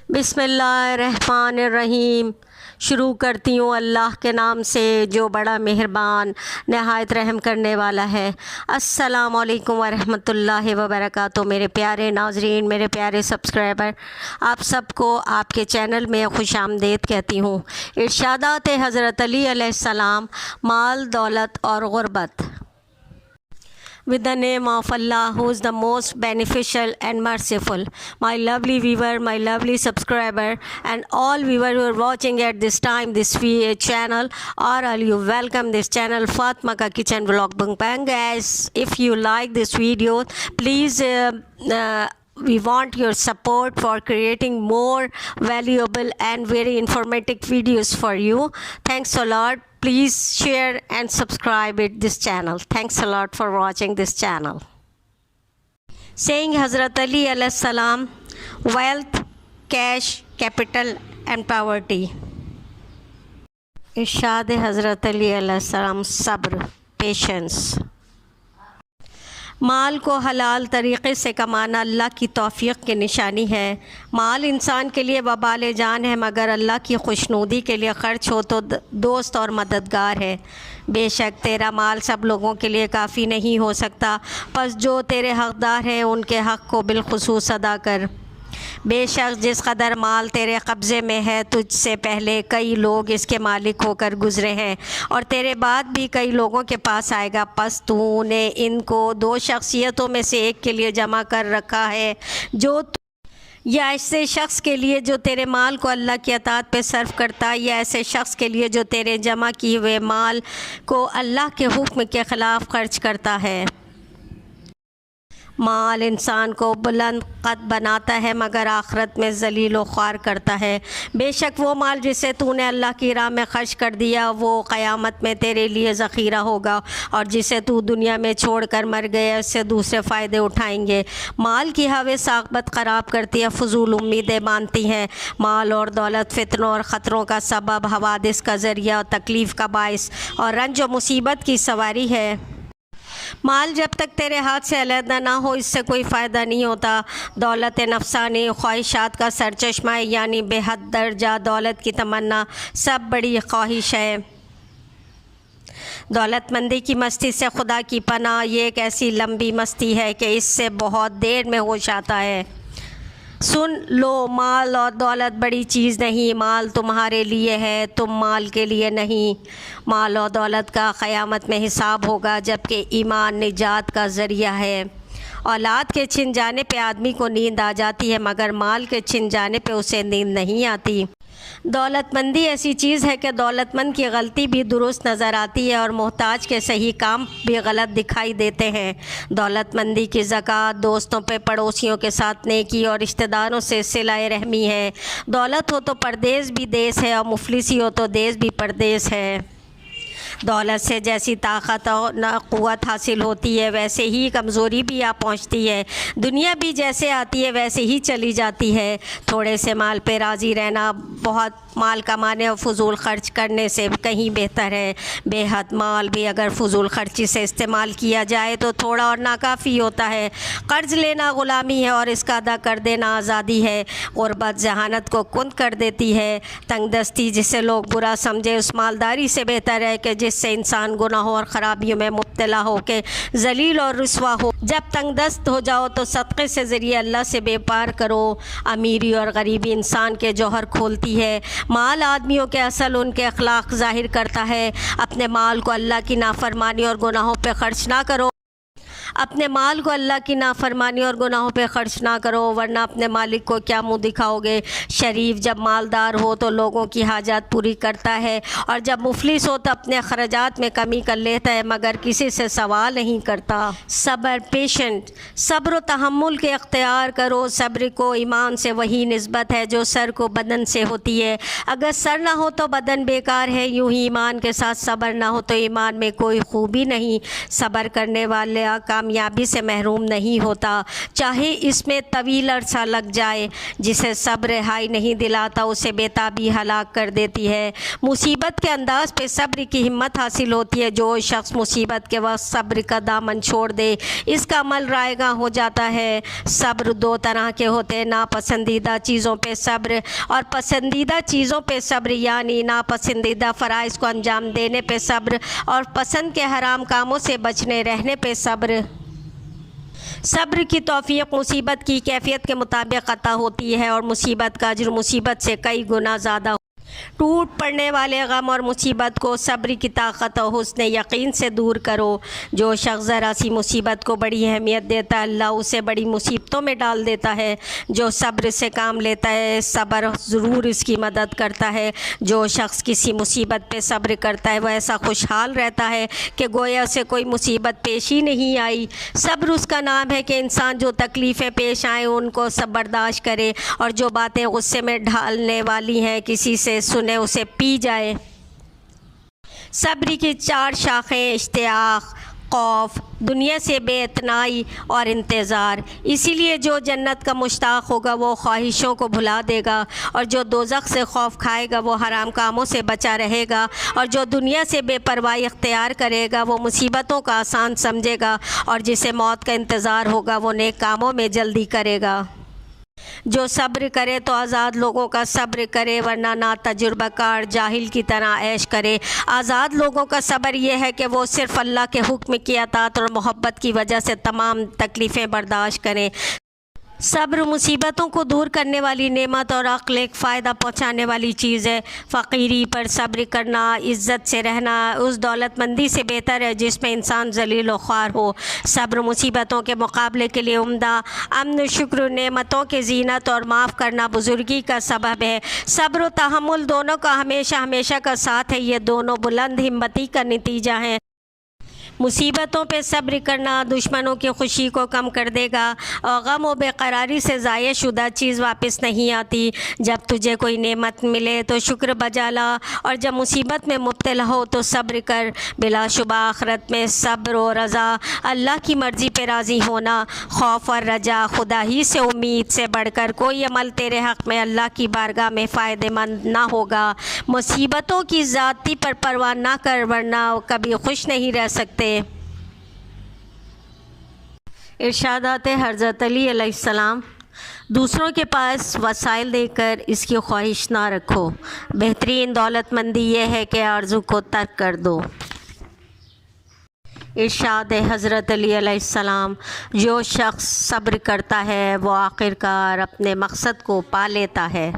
بسم اللہ الرحمن الرحیم۔ شروع کرتی ہوں اللہ کے نام سے جو بڑا مہربان نہایت رحم کرنے والا ہے۔ السلام علیکم ورحمۃ اللہ وبرکاتہ۔ میرے پیارے ناظرین، میرے پیارے سبسکرائبر، آپ سب کو آپ کے چینل میں خوش آمدید کہتی ہوں۔ ارشادات حضرت علی علیہ السلام، مال، دولت اور غربت۔ With the name of Allah, who is the most beneficial and merciful. My lovely viewer, my lovely subscriber, and all viewers who are watching at this time this channel, are all you welcome this channel Fatma Ka Kitchen Vlog Bang. Guys, if you like this video, please we want your support for creating more valuable and very informative videos for you. Thanks a lot. Please share and subscribe this channel. Thanks a lot for watching this channel. Saying Hazrat Ali alayhi salam, wealth, cash, capital and poverty. Irshad Hazrat Ali alayhi salam, sabr, patience. مال کو حلال طریقے سے کمانا اللہ کی توفیق کی نشانی ہے۔ مال انسان کے لیے وبال جان ہے، مگر اللہ کی خوشنودی کے لیے خرچ ہو تو دوست اور مددگار ہے۔ بے شک تیرا مال سب لوگوں کے لیے کافی نہیں ہو سکتا، پس جو تیرے حقدار ہیں ان کے حق کو بالخصوص ادا کر۔ بے شک جس قدر مال تیرے قبضے میں ہے، تجھ سے پہلے کئی لوگ اس کے مالک ہو کر گزرے ہیں اور تیرے بعد بھی کئی لوگوں کے پاس آئے گا، پس تو نے ان کو دو شخصیتوں میں سے ایک کے لیے جمع کر رکھا ہے، یا ایسے شخص کے لیے جو تیرے مال کو اللہ کی اطاعت پہ صرف کرتا، یا ایسے شخص کے لیے جو تیرے جمع کیے ہوئے مال کو اللہ کے حکم کے خلاف خرچ کرتا ہے۔ مال انسان کو بلند قد بناتا ہے مگر آخرت میں ذلیل و خوار کرتا ہے۔ بے شک وہ مال جسے تو نے اللہ کی راہ میں خرچ کر دیا وہ قیامت میں تیرے لیے ذخیرہ ہوگا، اور جسے تو دنیا میں چھوڑ کر مر گیا اس سے دوسرے فائدے اٹھائیں گے۔ مال کی حوث عاقبت خراب کرتی ہے، فضول امیدیں باندھتی ہیں۔ مال اور دولت فتنوں اور خطروں کا سبب، حوادث کا ذریعہ اور تکلیف کا باعث اور رنج و مصیبت کی سواری ہے۔ مال جب تک تیرے ہاتھ سے علیحدہ نہ ہو اس سے کوئی فائدہ نہیں ہوتا۔ دولت نفسانی خواہشات کا سرچشمہ ہے، یعنی بے حد درجہ دولت کی تمنا سب بڑی خواہش ہے۔ دولت مندی کی مستی سے خدا کی پناہ، یہ ایک ایسی لمبی مستی ہے کہ اس سے بہت دیر میں ہوش آتا ہے۔ سن لو، مال اور دولت بڑی چیز نہیں، مال تمہارے لیے ہے، تم مال کے لیے نہیں۔ مال اور دولت کا قیامت میں حساب ہوگا، جبکہ ایمان نجات کا ذریعہ ہے۔ اولاد کے چھن جانے پہ آدمی کو نیند آ جاتی ہے، مگر مال کے چھن جانے پہ اسے نیند نہیں آتی۔ دولت مندی ایسی چیز ہے کہ دولت مند کی غلطی بھی درست نظر آتی ہے اور محتاج کے صحیح کام بھی غلط دکھائی دیتے ہیں۔ دولت مندی کی زکوٰۃ دوستوں پہ، پڑوسیوں کے ساتھ نیکی اور رشتہ داروں سے صلہ رحمی ہے۔ دولت ہو تو پردیس بھی دیس ہے، اور مفلسی ہو تو دیس بھی پردیس ہے۔ دولت سے جیسی طاقت اور قوت حاصل ہوتی ہے ویسے ہی کمزوری بھی آ پہنچتی ہے۔ دنیا بھی جیسے آتی ہے ویسے ہی چلی جاتی ہے۔ تھوڑے سے مال پہ راضی رہنا بہت مال کمانے اور فضول خرچ کرنے سے کہیں بہتر ہے۔ بے حد مال بھی اگر فضول خرچی سے استعمال کیا جائے تو تھوڑا اور ناکافی ہوتا ہے۔ قرض لینا غلامی ہے اور اس کا ادا کر دینا آزادی ہے۔ غربت ذہانت کو کند کر دیتی ہے۔ تنگ دستی جسے لوگ برا سمجھے اس مالداری سے بہتر ہے کہ جس سے انسان گناہوں اور خرابیوں میں مبتلا ہو کے ذلیل اور رسوا ہو۔ جب تنگ دست ہو جاؤ تو صدقے سے ذریعے اللہ سے بے پار کرو۔ امیری اور غریبی انسان کے جوہر کھولتی ہے۔ مال آدمیوں کے اصل ان کے اخلاق ظاہر کرتا ہے۔ اپنے مال کو اللہ کی نافرمانی اور گناہوں پہ خرچ نہ کرو۔ اپنے مال کو اللہ کی نافرمانی اور گناہوں پہ خرچ نہ کرو، ورنہ اپنے مالک کو کیا منہ دکھاؤ گے۔ شریف جب مالدار ہو تو لوگوں کی حاجات پوری کرتا ہے، اور جب مفلس ہو تو اپنے اخراجات میں کمی کر لیتا ہے مگر کسی سے سوال نہیں کرتا۔ صبر، پیشنٹ، صبر و تحمل کے اختیار کرو۔ صبر کو ایمان سے وہی نسبت ہے جو سر کو بدن سے ہوتی ہے۔ اگر سر نہ ہو تو بدن بیکار ہے، یوں ہی ایمان کے ساتھ صبر نہ ہو تو ایمان میں کوئی خوبی نہیں۔ صبر کرنے والے کا کامیابی سے محروم نہیں ہوتا، چاہے اس میں طویل عرصہ لگ جائے۔ جسے صبر رہائی نہیں دلاتا اسے بیتابی ہلاک کر دیتی ہے۔ مصیبت کے انداز پہ صبر کی ہمت حاصل ہوتی ہے۔ جو شخص مصیبت کے وقت صبر کا دامن چھوڑ دے اس کا عمل رائے گاں ہو جاتا ہے۔ صبر دو طرح کے ہوتے ہیں، ناپسندیدہ چیزوں پہ صبر اور پسندیدہ چیزوں پہ صبر، یعنی ناپسندیدہ فرائض کو انجام دینے پہ صبر اور پسند کے حرام کاموں سے بچنے رہنے پہ صبر۔ صبر کی توفیق مصیبت کی کیفیت کے مطابق عطا ہوتی ہے اور مصیبت کا اجر مصیبت سے کئی گنا زیادہ۔ ٹوٹ پڑنے والے غم اور مصیبت کو صبر کی طاقت اور حسن یقین سے دور کرو۔ جو شخص ذرا سی مصیبت کو بڑی اہمیت دیتا ہے اللہ اسے بڑی مصیبتوں میں ڈال دیتا ہے۔ جو صبر سے کام لیتا ہے صبر ضرور اس کی مدد کرتا ہے۔ جو شخص کسی مصیبت پہ صبر کرتا ہے وہ ایسا خوشحال رہتا ہے کہ گویا اسے کوئی مصیبت پیش ہی نہیں آئی۔ صبر اس کا نام ہے کہ انسان جو تکلیفیں پیش آئیں ان کو سب برداشت کرے اور جو باتیں غصے میں ڈھالنے والی ہیں کسی سے سنے اسے پی جائے۔ صبر کی چار شاخیں اشتیاق، خوف، دنیا سے بے اعتنائی اور انتظار۔ اسی لیے جو جنت کا مشتاق ہوگا وہ خواہشوں کو بھلا دے گا، اور جو دوزخ سے خوف کھائے گا وہ حرام کاموں سے بچا رہے گا، اور جو دنیا سے بے پرواہی اختیار کرے گا وہ مصیبتوں کا آسان سمجھے گا، اور جسے موت کا انتظار ہوگا وہ نیک کاموں میں جلدی کرے گا۔ جو صبر کرے تو آزاد لوگوں کا صبر کرے، ورنہ نا تجربہ کار جاہل کی طرح عیش کرے۔ آزاد لوگوں کا صبر یہ ہے کہ وہ صرف اللہ کے حکم کی اطاعت اور محبت کی وجہ سے تمام تکلیفیں برداشت کریں۔ صبر مصیبتوں کو دور کرنے والی نعمت اور عقل ایک فائدہ پہنچانے والی چیز ہے۔ فقیری پر صبر کرنا، عزت سے رہنا اس دولت مندی سے بہتر ہے جس میں انسان ذلیل و خوار ہو۔ صبر مصیبتوں کے مقابلے کے لیے عمدہ امن و شکر، نعمتوں کے زینت اور معاف کرنا بزرگی کا سبب ہے۔ صبر و تحمل دونوں کا ہمیشہ ہمیشہ کا ساتھ ہے، یہ دونوں بلند ہمتی کا نتیجہ ہیں۔ مصیبتوں پہ صبر کرنا دشمنوں کی خوشی کو کم کر دے گا، اور غم و بے قراری سے ضائع شدہ چیز واپس نہیں آتی۔ جب تجھے کوئی نعمت ملے تو شکر بجا لا، اور جب مصیبت میں مبتلا ہو تو صبر کر۔ بلا شبہ آخرت میں صبر و رضا، اللہ کی مرضی پہ راضی ہونا، خوف اور رجا، خدا ہی سے امید سے بڑھ کر کوئی عمل تیرے حق میں اللہ کی بارگاہ میں فائدہ مند نہ ہوگا۔ مصیبتوں کی ذاتی پر پرواہ نہ کر ورنہ کبھی خوش نہیں رہ سکتے۔ ارشادات حضرت علی علیہ السلام: دوسروں کے پاس وسائل دے کر اس کی خواہش نہ رکھو، بہترین دولت مندی یہ ہے کہ آرزو کو ترک کر دو۔ ارشاد حضرت علی علیہ السلام: جو شخص صبر کرتا ہے وہ آخرکار اپنے مقصد کو پا لیتا ہے۔